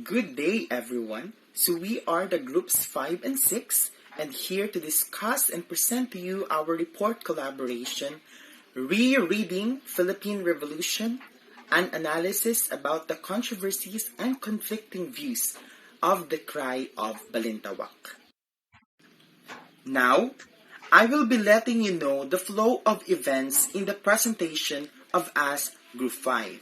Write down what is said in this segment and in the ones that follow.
Good day, everyone. So we are the groups 5 and 6 and here to discuss and present to you our report collaboration, Rereading Philippine Revolution, an analysis about the controversies and conflicting views of the cry of Balintawak. Now, I will be letting you know the flow of events in the presentation of us Group 5.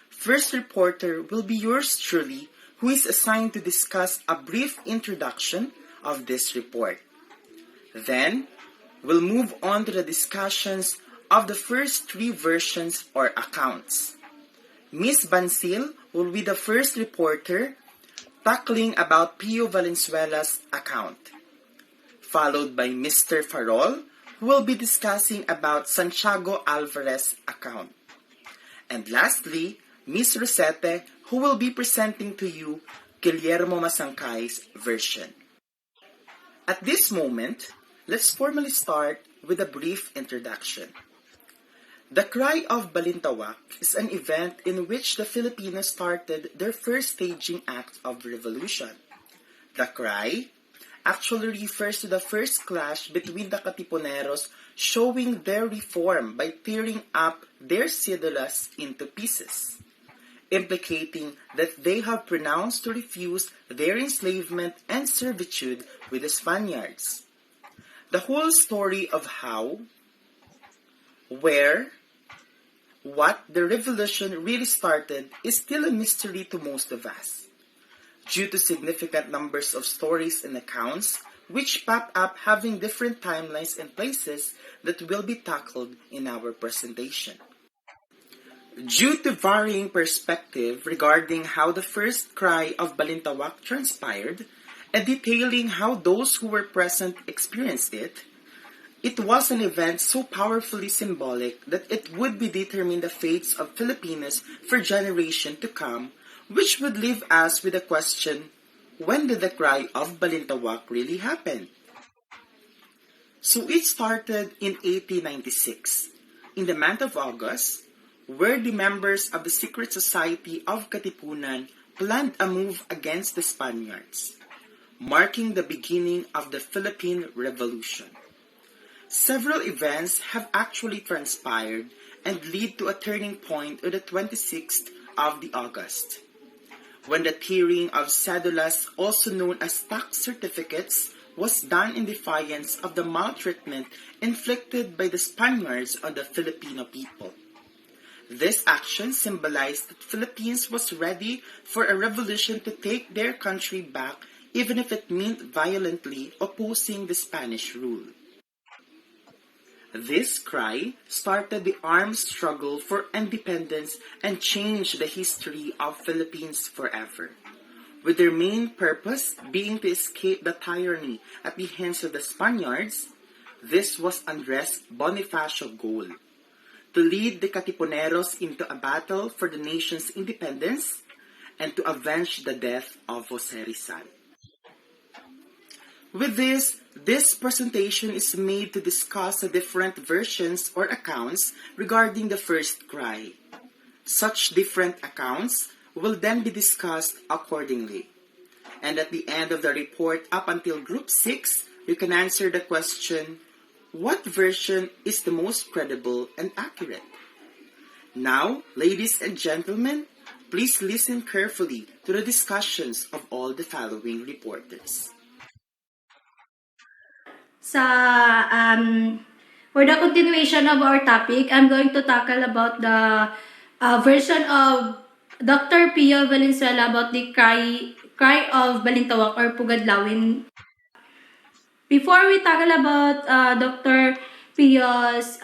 First reporter will be yours truly, who is assigned to discuss a brief introduction of this report. Then, we'll move on to the discussions of the first 3 versions or accounts. Ms. Bansil will be the first reporter tackling about Pio Valenzuela's account, followed by Mr. Farol, who will be discussing about Santiago Alvarez's account. And lastly, Ms. Rosete, who will be presenting to you Guillermo Masangkay's version. At this moment, let's formally start with a brief introduction. The Cry of Balintawak is an event in which the Filipinos started their first staging act of revolution. The Cry actually refers to the first clash between the Katipuneros showing their reform by tearing up their cédulas into pieces, implicating that they have pronounced to refuse their enslavement and servitude with the Spaniards. The whole story of how, where, what the revolution really started is still a mystery to most of us, due to significant numbers of stories and accounts which pop up having different timelines and places that will be tackled in our presentation. Due to varying perspective regarding how the first cry of Balintawak transpired and detailing how those who were present experienced it, it was an event so powerfully symbolic that it would be determine the fates of Filipinos for generations to come, which would leave us with the question, when did the cry of Balintawak really happen? So it started in 1896, in the month of August, where the members of the secret society of Katipunan planned a move against the Spaniards, marking the beginning of the Philippine Revolution. Several events have actually transpired and lead to a turning point on the 26th of the August, when the tearing of cédulas, also known as tax certificates, was done in defiance of the maltreatment inflicted by the Spaniards on the Filipino people. This action symbolized that Philippines was ready for a revolution to take their country back, even if it meant violently opposing the Spanish rule. This cry started the armed struggle for independence and changed the history of Philippines forever, with their main purpose being to escape the tyranny at the hands of the Spaniards. This was Andres Bonifacio's goal, to lead the Katipuneros into a battle for the nation's independence and to avenge the death of Jose Rizal. With this presentation is made to discuss the different versions or accounts regarding the first cry. Such different accounts will then be discussed accordingly. And at the end of the report up until Group 6, you can answer the question, what version is the most credible and accurate? Now, ladies and gentlemen, please listen carefully to the discussions of all the following reporters. For the continuation of our topic, I'm going to tackle about the version of Dr. Pio Valenzuela about the cry of Balintawak or Pugadlawin. Before we tackle about Dr. Pio's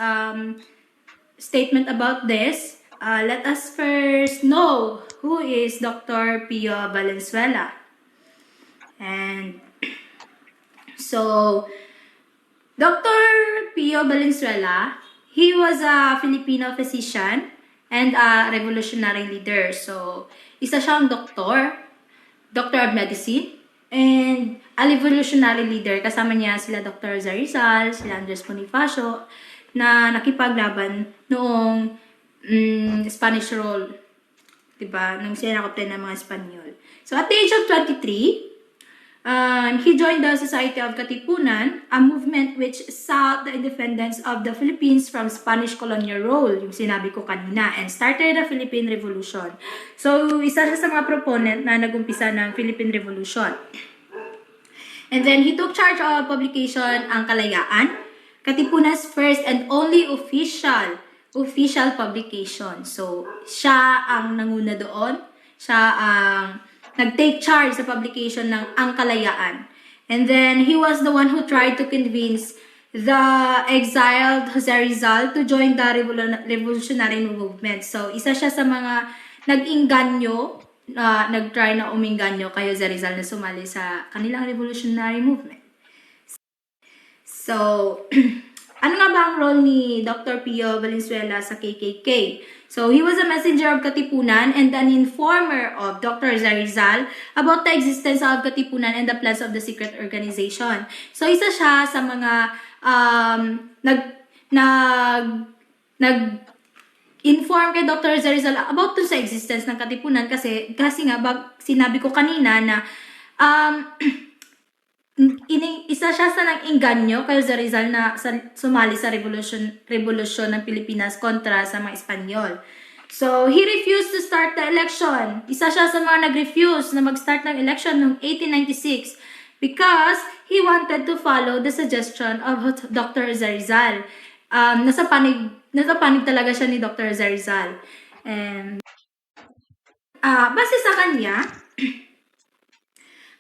statement about this, let us first know who is Dr. Pio Valenzuela. And so, Dr. Pio Valenzuela, he was a Filipino physician and a revolutionary leader. So, isa siyang doctor of medicine, and a revolutionary leader. Kasama niya sila Dr. Rizal, sila Andres Bonifacio, na nakipaglaban noong Spanish rule. diba, nang sinakop din ng mga Espanyol. So, at the age of 23, he joined the Society of Katipunan, a movement which sought the independence of the Philippines from Spanish colonial rule, yung sinabi ko kanina, and started the Philippine Revolution. So, isa siya sa mga proponent na nagumpisa ng Philippine Revolution. And then, he took charge of publication Ang Kalayaan, Katipunan's first and only official publication. So, siya ang nanguna doon. Siya ang nag-take charge sa publication ng Ang Kalayaan. And then, he was the one who tried to convince the exiled Jose Rizal to join the revolutionary movement. So, isa siya sa mga nag-inganyo, nag-try na uminganyo kay Jose Rizal na sumali sa kanilang revolutionary movement. So, ano nga ba ang role ni Dr. Pio Valenzuela sa KKK? So, he was a messenger of Katipunan and an informer of Dr. Rizal about the existence of Katipunan and the plans of the secret organization. So, isa siya sa mga nag-inform kay Dr. Rizal about sa existence ng Katipunan kasi nga sinabi ko kanina na isa siya sa nang-inganyo kay Jose Rizal na sumali sa revolusyon ng Pilipinas kontra sa mga Espanyol. So, he refused to start the election. Isa siya sa mga nag-refuse na mag-start ng election noong 1896 because he wanted to follow the suggestion of Dr. Jose Rizal. Nasa panig talaga siya ni Dr. Jose Rizal. And base sa kanya,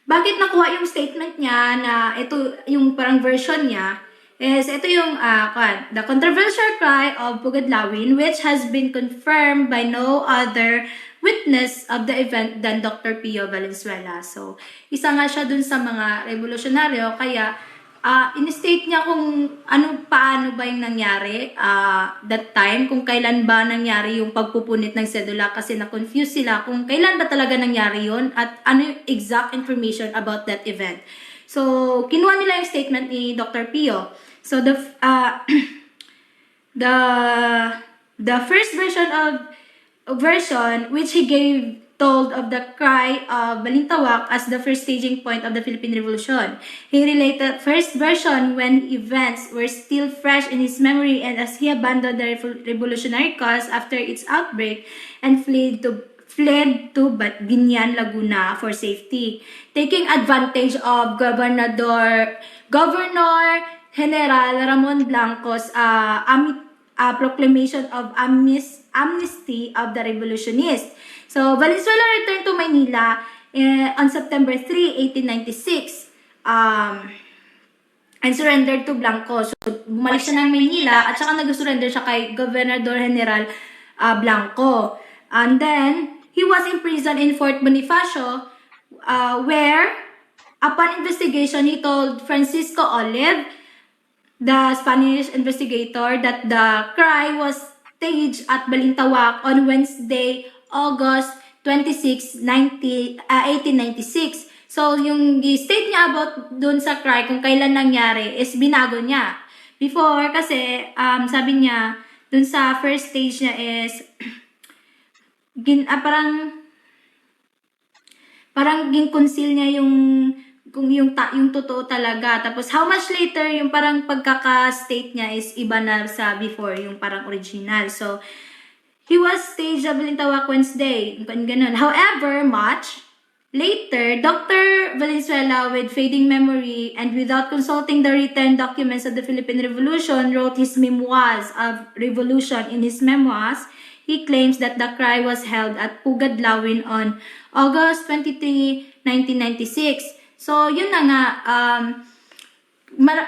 bakit nakuha yung statement niya na ito yung parang version niya is ito yung the controversial cry of Pugadlawin, which has been confirmed by no other witness of the event than Dr. Pio Valenzuela. So, isa nga siya dun sa mga revolusyonaryo, kaya in-state niya kung paano ba yung nangyari that time, kung kailan ba nangyari yung pagpupunit ng sedula kasi na-confuse sila kung kailan ba talaga nangyari yun at ano yung exact information about that event. So, kinuha nila yung statement ni Dr. Pio. So, the first version which he told of the cry of Balintawak as the first staging point of the Philippine Revolution. He related first version when events were still fresh in his memory and as he abandoned the revolutionary cause after its outbreak and fled to Binyan, Laguna for safety, taking advantage of Governor General Ramon Blanco's proclamation of amnesty of the revolutionists. So, Valenzuela returned to Manila on September 3, 1896 and surrendered to Blanco. So, bumalik siya ng Manila at saka nag-surrender siya kay Governor General Blanco. And then, he was imprisoned in Fort Bonifacio where, upon investigation, he told Francisco Olive, the Spanish investigator, that the cry was staged at Balintawak on Wednesday, August 26, 1896. So, yung state niya about dun sa cry, kung kailan nangyari, is binago niya. Before, kasi, sabi niya, dun sa first stage niya is, parang ginconceal niya yung totoo talaga. Tapos, how much later, yung parang pagkaka-state niya is iba na sa before, yung parang original. So, he was staged at Balintawak Wednesday. Ganun. However, much later, Dr. Valenzuela, with fading memory and without consulting the written documents of the Philippine Revolution, wrote his memoirs of revolution. In his memoirs, he claims that the cry was held at Pugadlawin on August 23, 1996. So, yun na nga,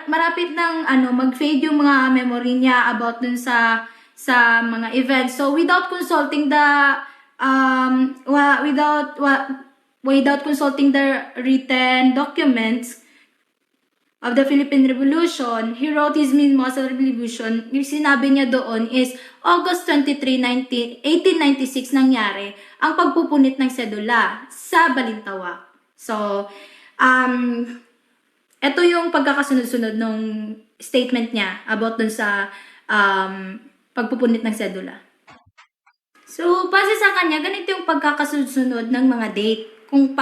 marapit ng mag-fade yung mga memory niya about dun sa mga events. So, without consulting the written documents of the Philippine Revolution, he wrote his memoirs of revolution. Yung sinabi niya doon is August 23, 1896 nangyari ang pagpupunit ng sedula sa Balintawak. So, ito yung pagkakasunod-sunod ng statement niya about dun sa pagpupunit ng sedula. So, base sa kanya, ganito yung pagkakasunod ng mga date kung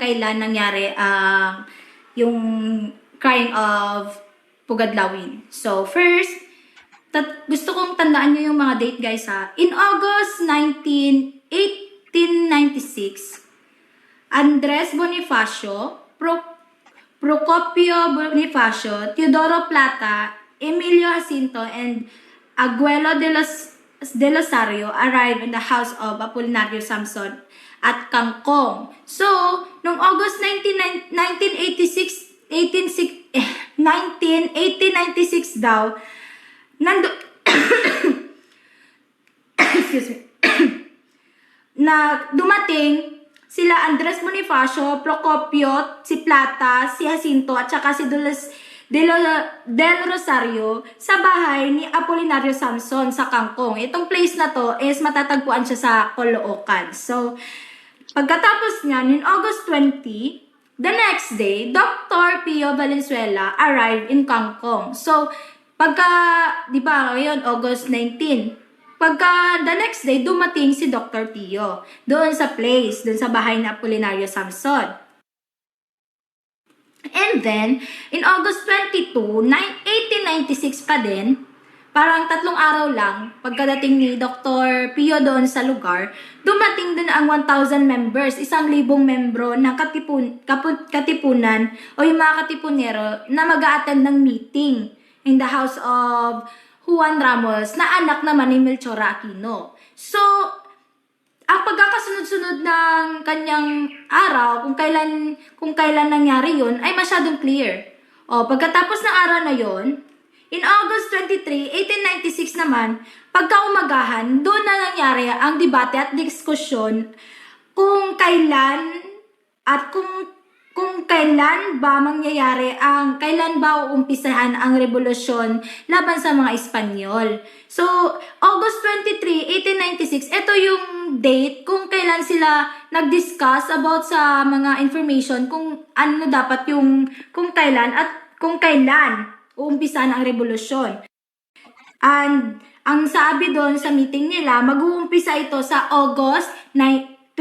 kailan nangyari ang yung crying of Pugadlawin. So, first, gusto kong tandaan nyo yung mga date guys ha. In August 1896, Andres Bonifacio, Procopio Bonifacio, Teodoro Plata, Emilio Jacinto, and Aguelo de Losario arrived in the house of Apolinario Samson at Kangkong. So, noong August 1896 daw, excuse me, na dumating sila Andres Bonifacio, Procopio, si Plata, si Jacinto, at saka si Del Rosario sa bahay ni Apolinario Samson sa Kangkong. Itong place na to is matatagpuan siya sa Caloocan. So, pagkatapos niyan, in August 20, the next day, Dr. Pio Valenzuela arrived in Kangkong. So, di ba, ngayon, August 19, pagka the next day, dumating si Dr. Pio doon sa place, doon sa bahay ni Apolinario Samson. And then, in August 22, 1896 pa din, parang 3 araw lang, pagkadating ni Dr. Pio doon sa lugar, dumating din ang 1,000 members, 1,000 membro ng katipunan o yung mga katipunero na mag-a-attend ng meeting in the house of Juan Ramos na anak naman ni Melchora Aquino. So, ang pagkakasunod-sunod ng kanyang araw, kung kailan nangyari yun, ay masyadong clear. O, pagkatapos ng araw na yun, in August 23, 1896 naman, pagkaumagahan, doon na nangyari ang debate at diskusyon kung kailan kailan ba uumpisahan ang revolusyon laban sa mga Espanyol. So, August 23, 1896, ito yung date kung kailan sila nag-discuss about sa mga information kung ano dapat kung kailan uumpisahan ang revolusyon. And ang sabi doon sa meeting nila, mag-uumpisa ito sa August 29,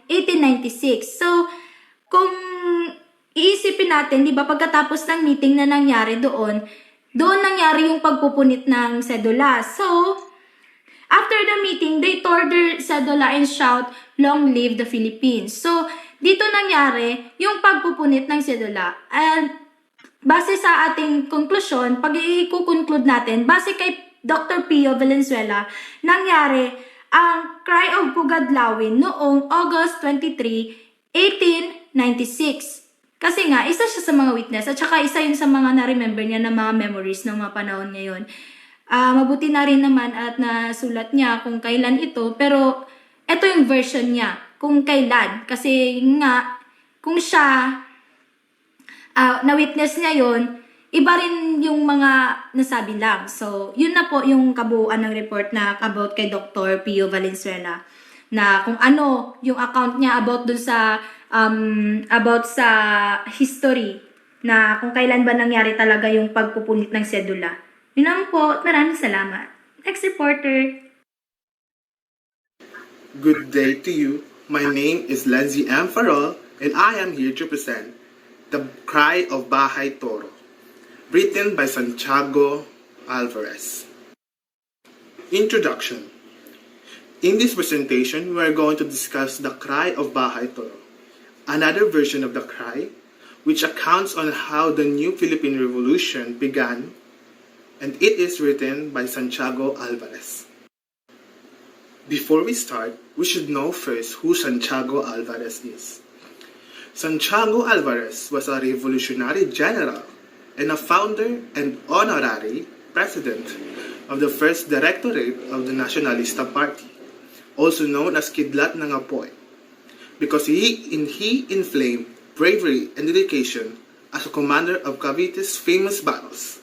1896. So, kung iisipin natin, di ba, pagkatapos ng meeting na nangyari doon nangyari yung pagpupunit ng sedula. So, after the meeting, they tore their sedula and shout, "Long live the Philippines." So, dito nangyari yung pagpupunit ng sedula. And base sa ating konklusyon, pag i-conclude natin, base kay Dr. Pio Valenzuela, nangyari ang Cry of Pugadlawin noong August 23, 1896. Kasi nga, isa siya sa mga witness at saka isa yun sa mga na-remember niya na mga memories ng mga panahon ngayon. Mabuti na rin naman at nasulat niya kung kailan ito, pero ito yung version niya kung kailan. Kasi nga, kung siya na-witness niya yun, iba rin yung mga nasabi lang. So, yun na po yung kabuuan ng report na about kay Dr. Pio Valenzuela. Na kung ano yung account niya about dun sa history na kung kailan ba nangyari talaga yung pagpupunit ng sedula. Yun lang po. Maraming salamat. Next reporter. Good day to you. My name is Lenzy M. Farol and I am here to present The Cry of Bahay Toro, written by Santiago Alvarez. Introduction. In this presentation, we are going to discuss the Cry of Bahay Toro, another version of the cry, which accounts on how the new Philippine Revolution began, and it is written by Santiago Alvarez. Before we start, we should know first who Santiago Alvarez is. Santiago Alvarez was a revolutionary general and a founder and honorary president of the first directorate of the Nacionalista Party, also known as Kidlat ng Apoy, because he inflamed bravery and dedication as a commander of Cavite's famous battles.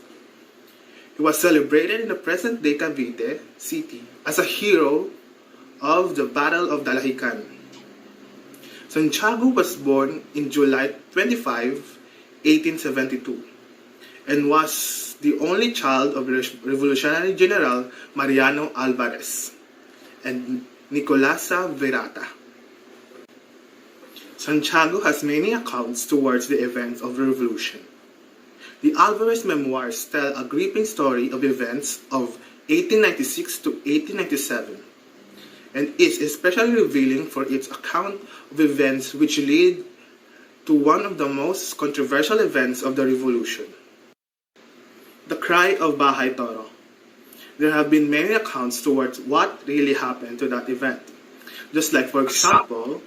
He was celebrated in the present-day Cavite City as a hero of the Battle of Dalahican. Santiago was born in July 25, 1872, and was the only child of Revolutionary General Mariano Alvarez. and Nicolasa Verata. Santiago has many accounts towards the events of the revolution. The Alvarez memoirs tell a gripping story of events of 1896 to 1897, and is especially revealing for its account of events which lead to one of the most controversial events of the revolution, the cry of Bahay Toro. There have been many accounts towards what really happened to that event, just like, for example,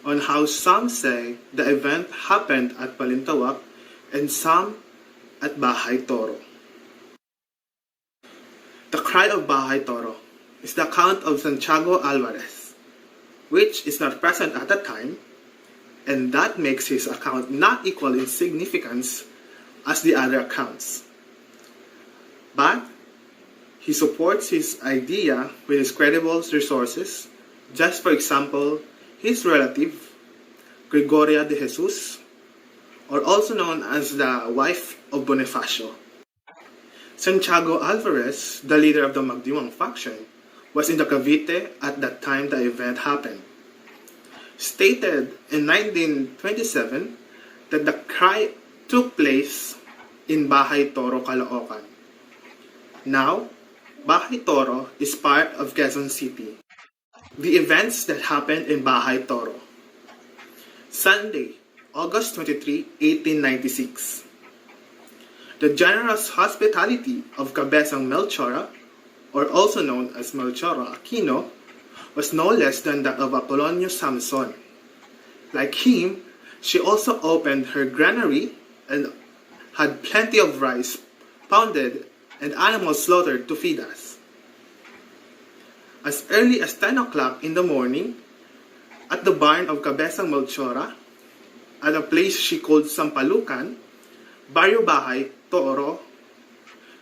on how some say the event happened at Balintawak and some at Bahay Toro. The cry of Bahay Toro is the account of Santiago Alvarez, which is not present at the time, and that makes his account not equal in significance as the other accounts. But he supports his idea with his credible resources, just for example, his relative, Gregoria de Jesus, or also known as the wife of Bonifacio. Santiago Alvarez, the leader of the Magdiwang faction, was in the Cavite at that time the event happened. Stated in 1927 that the cry took place in Bahay Toro, Caloocan. Now, Bahay Toro is part of Quezon City. The events that happened in Bahay Toro. Sunday, August 23, 1896. The generous hospitality of Cabezang Melchora, or also known as Melchora Aquino, was no less than that of Apolonio Samson. Like him, she also opened her granary and had plenty of rice pounded and animals slaughtered to feed us. As early as 10 o'clock in the morning, at the barn of Cabezang Melchora, at a place she called Sampalucan, Barrio Bahay, Toro,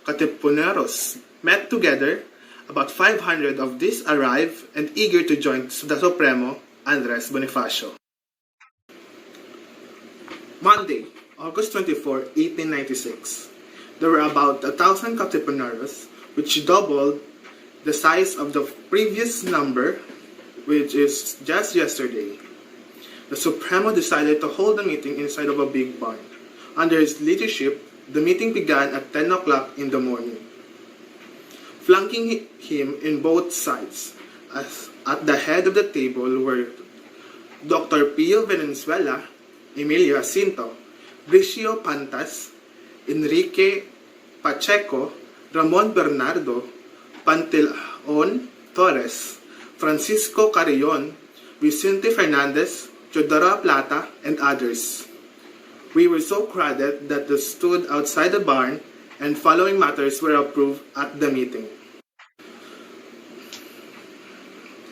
Katipuneros met together. About 500 of these arrived and eager to join the Supremo, Andres Bonifacio. Monday, August 24, 1896. There were about 1,000 Katipuneros, which doubled the size of the previous number, which is just yesterday. The Supremo decided to hold a meeting inside of a big barn. Under his leadership, the meeting began at 10 o'clock in the morning. Flanking him in both sides, as at the head of the table were Dr. Pio Valenzuela, Emilio Jacinto, Bricio Pantas, Enrique Pacheco, Ramon Bernardo, Pantelon Torres, Francisco Carillon, Vicente Fernandez, Chodora Plata, and others. We were so crowded that we stood outside the barn, and following matters were approved at the meeting.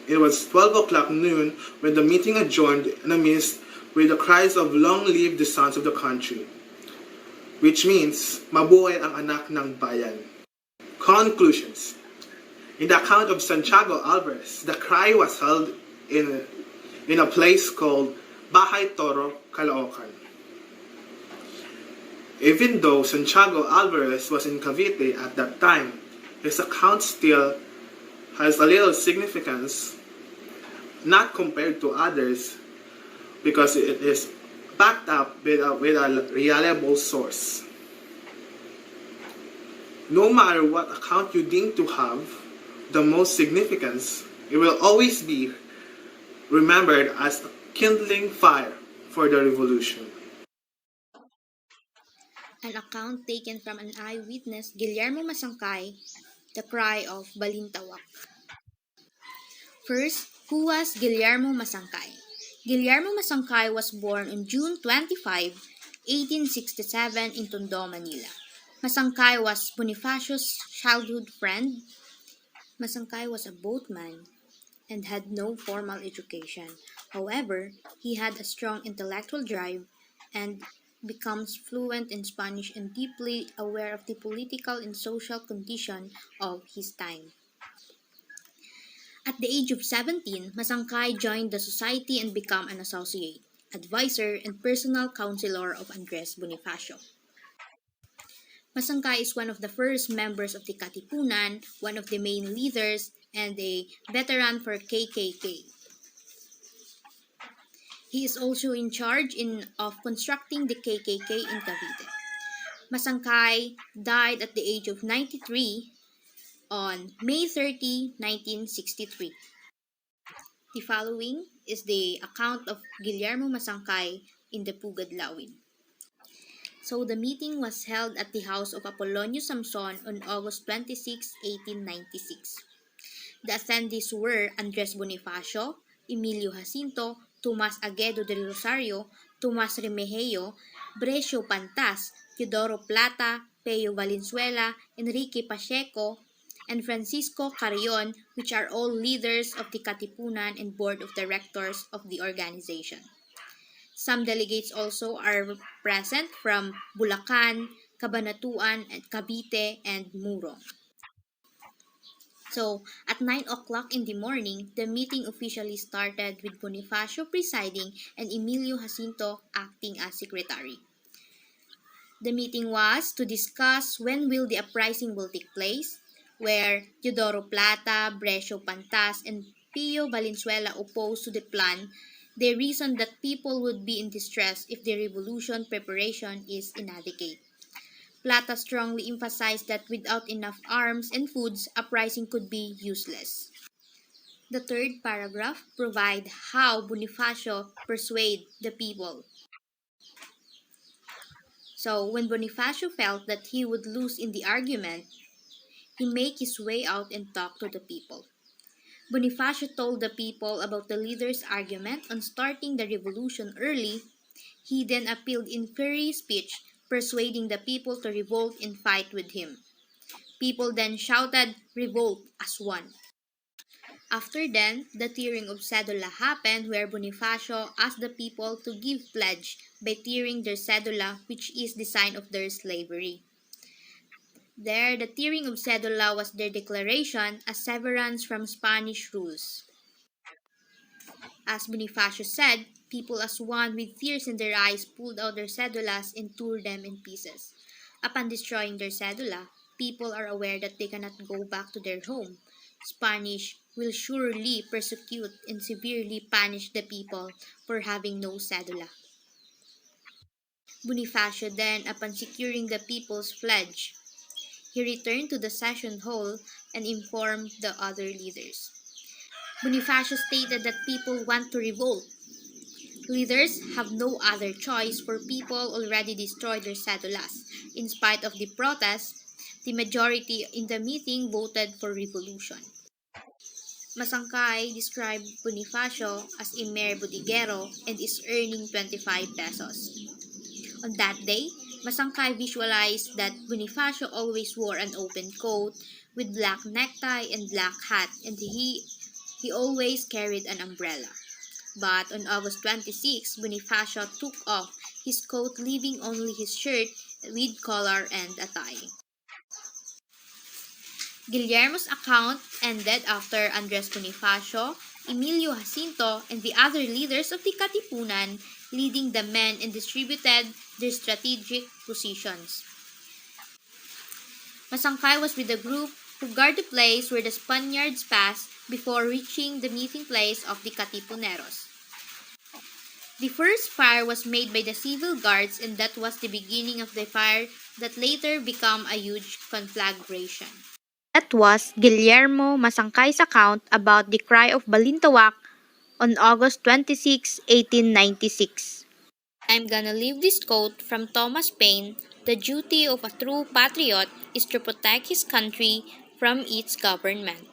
It was 12 o'clock noon when the meeting adjourned in a mist with the cries of "Long live the sons of the country," which means mabuhay ang anak ng bayan. Conclusions. In the account of Santiago Alvarez, the cry was held in a place called Bahay Toro, Caloocan. Even though Santiago Alvarez was in Cavite at that time, his account still has a little significance, not compared to others, because it is backed up with a reliable source. No matter what account you deem to have the most significance, it will always be remembered as a kindling fire for the revolution. An account taken from an eyewitness, Guillermo Masangkay, the cry of Balintawak. First, who was Guillermo Masangkay? Guillermo Masangkay was born on June 25, 1867 in Tondo, Manila. Masangkay was Bonifacio's childhood friend. Masangkay was a boatman and had no formal education. However, he had a strong intellectual drive and becomes fluent in Spanish and deeply aware of the political and social condition of his time. At the age of 17, Masangkay joined the society and became an associate, advisor, and personal counselor of Andres Bonifacio. Masangkay is one of the first members of the Katipunan, one of the main leaders, and a veteran for KKK. He is also in charge of constructing the KKK in Cavite. Masangkay died at the age of 93 on May 30, 1963. The following is the account of Guillermo Masangkay in the Pugadlawin. So the meeting was held at the house of Apolonio Samson on August 26, 1896. The attendees were Andres Bonifacio, Emilio Jacinto, Tomas Aguedo del Rosario, Tomas Remigio, Brescio Pantas, Teodoro Plata, Peyo Valenzuela, Enrique Pacheco, and Francisco Carrion, which are all leaders of the Katipunan and board of directors of the organization. Some delegates also are present from Bulacan, Cabanatuan, and Cavite, and Muro. So, at 9 o'clock in the morning, the meeting officially started with Bonifacio presiding and Emilio Jacinto acting as secretary. The meeting was to discuss when will the uprising will take place, where Teodoro Plata, Brescio Pantas, and Pio Valenzuela opposed to the plan. They reasoned that people would be in distress if the revolution preparation is inadequate. Plata strongly emphasized that without enough arms and foods, uprising could be useless. The third paragraph provides how Bonifacio persuaded the people. So, when Bonifacio felt that he would lose in the argument, he made his way out and talked to the people. Bonifacio told the people about the leader's argument on starting the revolution early. He then appealed in fiery speech, persuading the people to revolt and fight with him. People then shouted, "Revolt," as one. After then, the tearing of cedula happened where Bonifacio asked the people to give pledge by tearing their cedula, which is the sign of their slavery. There, the tearing of cedula was their declaration as severance from Spanish rules. As Bonifacio said, people as one with tears in their eyes pulled out their cedulas and tore them in pieces. Upon destroying their cedula, people are aware that they cannot go back to their home. Spanish will surely persecute and severely punish the people for having no cedula. Bonifacio then, upon securing the people's pledge, he returned to the session hall and informed the other leaders. Bonifacio stated that people want to revolt. Leaders have no other choice for people already destroyed their cedulas. In spite of the protests, the majority in the meeting voted for revolution. Masangkay described Bonifacio as a mere bodiguero and is earning 25 pesos. On that day, Masangkay visualized that Bonifacio always wore an open coat with black necktie and black hat, and he always carried an umbrella. But on August 26, Bonifacio took off his coat, leaving only his shirt with collar and a tie. Guillermo's account ended after Andres Bonifacio, Emilio Jacinto, and the other leaders of the Katipunan leading the men and distributed their strategic positions. Masangkay was with the group who guard the place where the Spaniards passed before reaching the meeting place of the Katipuneros. The first fire was made by the civil guards, and that was the beginning of the fire that later became a huge conflagration. That was Guillermo Masangkay's account about the cry of Balintawak on August 26, 1896. I'm gonna leave this quote from Thomas Paine: "The duty of a true patriot is to protect his country from its government."